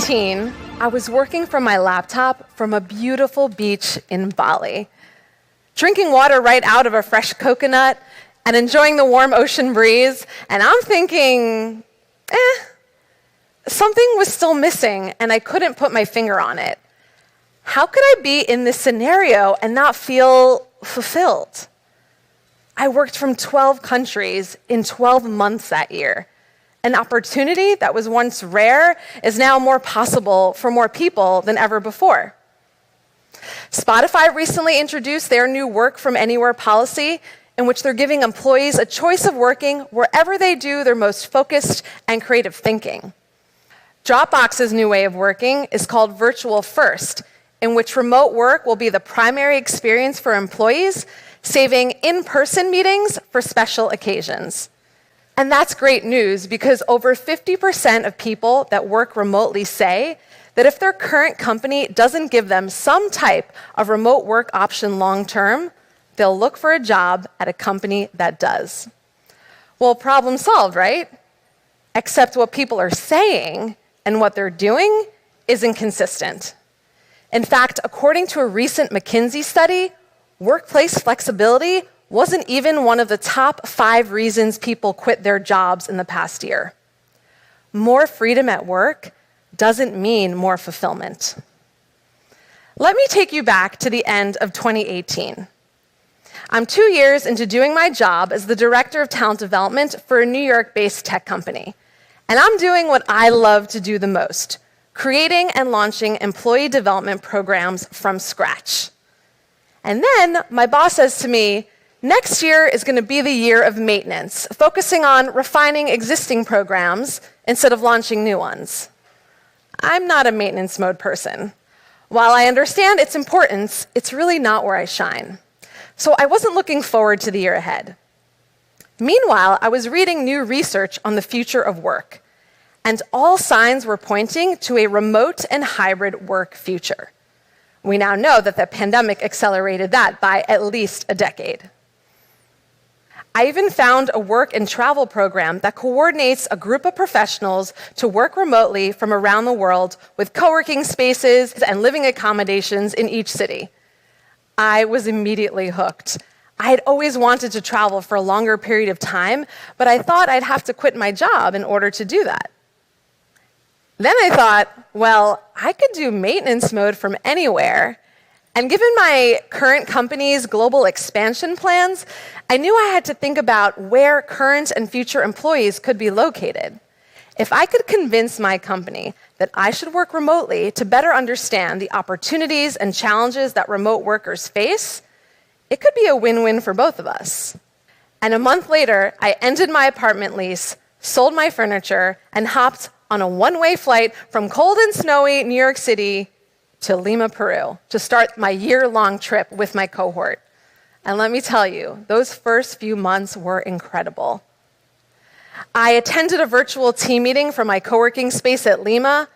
2018, I was working from my laptop from a beautiful beach in Bali, drinking water right out of a fresh coconut and enjoying the warm ocean breeze, and I'm thinking, something was still missing and I couldn't put my finger on it. How could I be in this scenario and not feel fulfilled? I worked from 12 countries in 12 months that year. An opportunity that was once rare is now more possible for more people than ever before. Spotify recently introduced their new Work From Anywhere policy, in which they're giving employees a choice of working wherever they do their most focused and creative thinking. Dropbox's new way of working is called Virtual First, in which remote work will be the primary experience for employees, saving in-person meetings for special occasions. And that's great news because over 50% of people that work remotely say that if their current company doesn't give them some type of remote work option long-term, they'll look for a job at a company that does. Well, problem solved, right? Except what people are saying and what they're doing is inconsistent. In fact, according to a recent McKinsey study, workplace flexibility wasn't even one of the top 5 reasons people quit their jobs in the past year. More freedom at work doesn't mean more fulfillment. Let me take you back to the end of 2018. I'm 2 years into doing my job as the director of talent development for a New York-based tech company. And I'm doing what I love to do the most, creating and launching employee development programs from scratch. And then my boss says to me, next year is going to be the year of maintenance, focusing on refining existing programs instead of launching new ones. I'm not a maintenance mode person. While I understand its importance, it's really not where I shine. So I wasn't looking forward to the year ahead. Meanwhile, I was reading new research on the future of work, and all signs were pointing to a remote and hybrid work future. We now know that the pandemic accelerated that by at least a decade. I even found a work and travel program that coordinates a group of professionals to work remotely from around the world with co-working spaces and living accommodations in each city. I was immediately hooked. I had always wanted to travel for a longer period of time, but I thought I'd have to quit my job in order to do that. Then I thought, well, I could do maintenance mode from anywhere. And given my current company's global expansion plans, I knew I had to think about where current and future employees could be located. If I could convince my company that I should work remotely to better understand the opportunities and challenges that remote workers face, it could be a win-win for both of us. And a month later, I ended my apartment lease, sold my furniture, and hopped on a one-way flight from cold and snowy New York City to Lima, Peru, to start my year-long trip with my cohort. And let me tell you, those first few months were incredible. I attended a virtual team meeting from my co-working space at Lima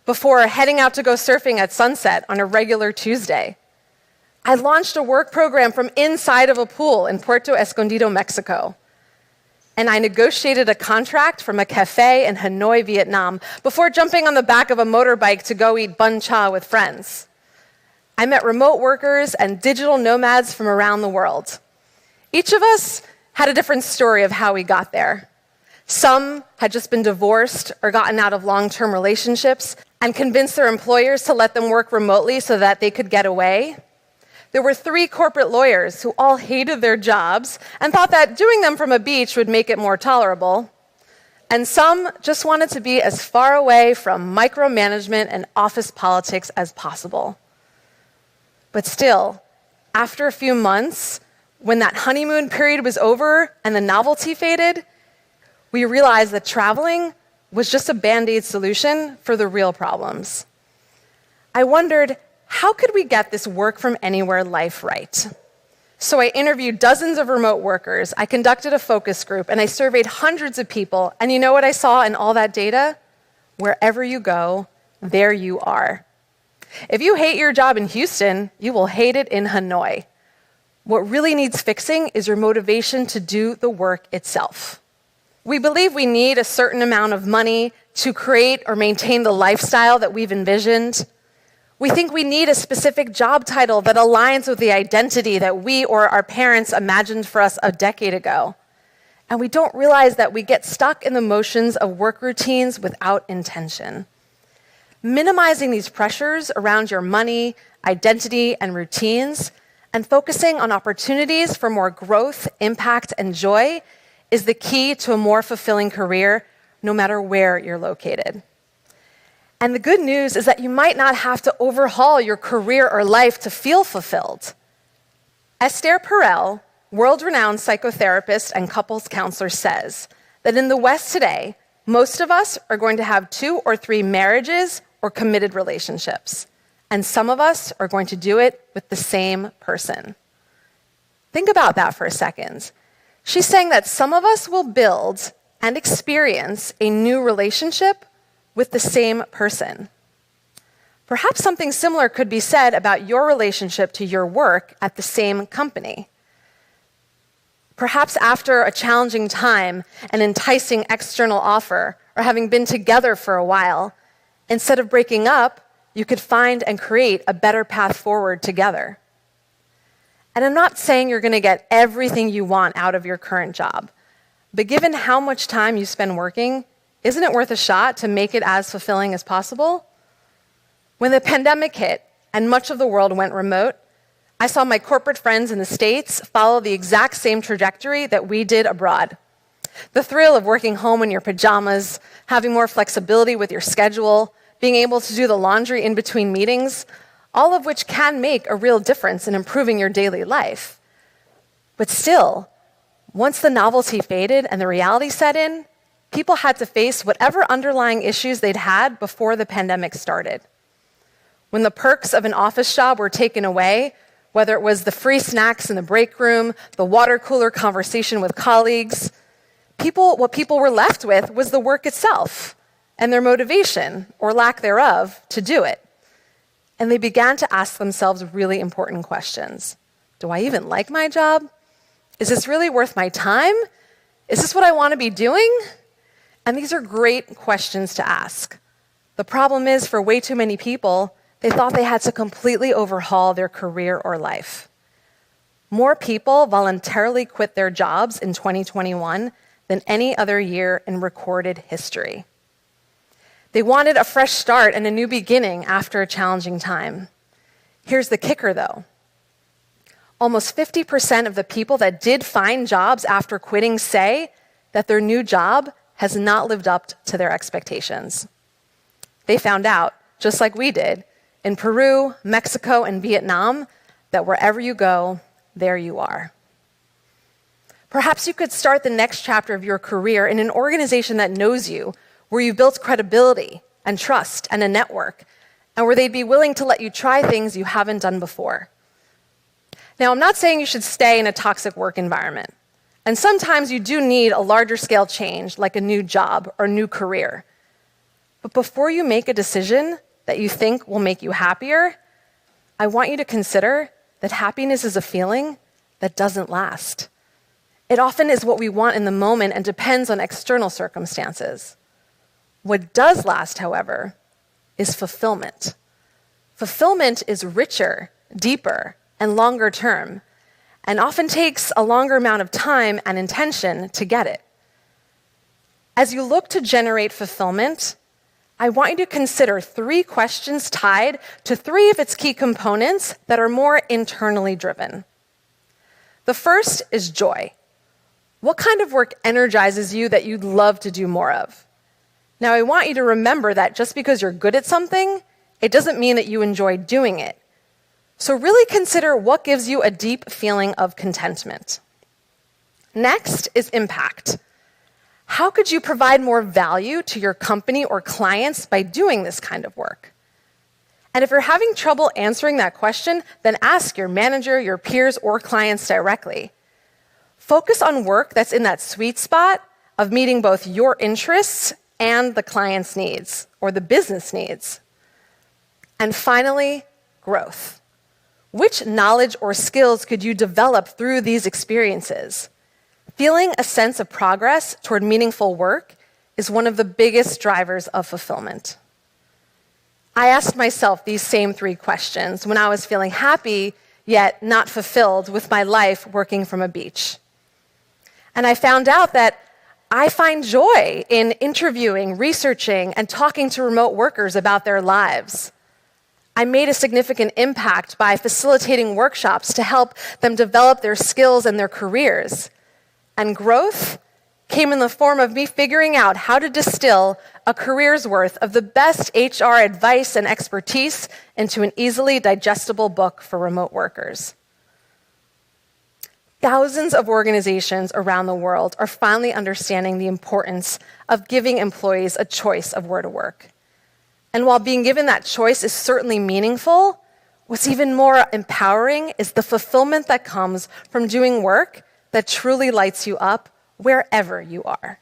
before heading out to go surfing at sunset on a regular Tuesday. I launched a work program from inside of a pool in Puerto Escondido, Mexico. And I negotiated a contract from a cafe in Hanoi, Vietnam, before jumping on the back of a motorbike to go eat bun cha with friends. I met remote workers and digital nomads from around the world. Each of us had a different story of how we got there. Some had just been divorced or gotten out of long-term relationships and convinced their employers to let them work remotely so that they could get away. There were 3 corporate lawyers who all hated their jobs and thought that doing them from a beach would make it more tolerable. And some just wanted to be as far away from micromanagement and office politics as possible. But still, after a few months, when that honeymoon period was over and the novelty faded, we realized that traveling was just a Band-Aid solution for the real problems. I wondered, how could we get this work from anywhere life right? So I interviewed dozens of remote workers, I conducted a focus group, and I surveyed hundreds of people. And you know what I saw in all that data? Wherever you go, there you are. If you hate your job in Houston, you will hate it in Hanoi. What really needs fixing is your motivation to do the work itself. We believe we need a certain amount of money to create or maintain the lifestyle that we've envisioned. We think we need a specific job title that aligns with the identity that we or our parents imagined for us a decade ago. And we don't realize that we get stuck in the motions of work routines without intention. Minimizing these pressures around your money, identity, and routines, and focusing on opportunities for more growth, impact, and joy is the key to a more fulfilling career, no matter where you're located. And the good news is that you might not have to overhaul your career or life to feel fulfilled. Esther Perel, world-renowned psychotherapist and couples counselor, says that in the West today, most of us are going to have 2 or 3 marriages or committed relationships, and some of us are going to do it with the same person. Think about that for a second. She's saying that some of us will build and experience a new relationship with the same person. Perhaps something similar could be said about your relationship to your work at the same company. Perhaps after a challenging time, an enticing external offer, or having been together for a while, instead of breaking up, you could find and create a better path forward together. And I'm not saying you're going to get everything you want out of your current job, but given how much time you spend working, isn't it worth a shot to make it as fulfilling as possible? When the pandemic hit and much of the world went remote, I saw my corporate friends in the States follow the exact same trajectory that we did abroad. The thrill of working home in your pajamas, having more flexibility with your schedule, being able to do the laundry in between meetings, all of which can make a real difference in improving your daily life. But still, once the novelty faded and the reality set in, people had to face whatever underlying issues they'd had before the pandemic started. When the perks of an office job were taken away, whether it was the free snacks in the break room, the water cooler conversation with colleagues, what people were left with was the work itself and their motivation, or lack thereof, to do it. And they began to ask themselves really important questions. Do I even like my job? Is this really worth my time? Is this what I want to be doing? And these are great questions to ask. The problem is, for way too many people, they thought they had to completely overhaul their career or life. More people voluntarily quit their jobs in 2021 than any other year in recorded history. They wanted a fresh start and a new beginning after a challenging time. Here's the kicker, though. Almost 50% of the people that did find jobs after quitting say that their new job has not lived up to their expectations. They found out, just like we did, in Peru, Mexico, and Vietnam, that wherever you go, there you are. Perhaps you could start the next chapter of your career in an organization that knows you, where you built credibility and trust and a network, and where they'd be willing to let you try things you haven't done before. Now, I'm not saying you should stay in a toxic work environment, and sometimes you do need a larger scale change, like a new job or new career. But before you make a decision that you think will make you happier, I want you to consider that happiness is a feeling that doesn't last. It often is what we want in the moment and depends on external circumstances. What does last, however, is fulfillment. Fulfillment is richer, deeper, and longer term, and often takes a longer amount of time and intention to get it. As you look to generate fulfillment, I want you to consider 3 questions tied to 3 of its key components that are more internally driven. The first is joy. What kind of work energizes you that you'd love to do more of? Now, I want you to remember that just because you're good at something, it doesn't mean that you enjoy doing it. So really consider what gives you a deep feeling of contentment. Next is impact. How could you provide more value to your company or clients by doing this kind of work? And if you're having trouble answering that question, then ask your manager, your peers, or clients directly. Focus on work that's in that sweet spot of meeting both your interests and the client's needs, or the business needs. And finally, growth. Which knowledge or skills could you develop through these experiences? Feeling a sense of progress toward meaningful work is one of the biggest drivers of fulfillment. I asked myself these same 3 questions when I was feeling happy yet not fulfilled with my life working from a beach. And I found out that I find joy in interviewing, researching, and talking to remote workers about their lives. I made a significant impact by facilitating workshops to help them develop their skills and their careers. And growth came in the form of me figuring out how to distill a career's worth of the best HR advice and expertise into an easily digestible book for remote workers. Thousands of organizations around the world are finally understanding the importance of giving employees a choice of where to work. And while being given that choice is certainly meaningful, what's even more empowering is the fulfillment that comes from doing work that truly lights you up wherever you are.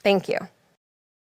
Thank you.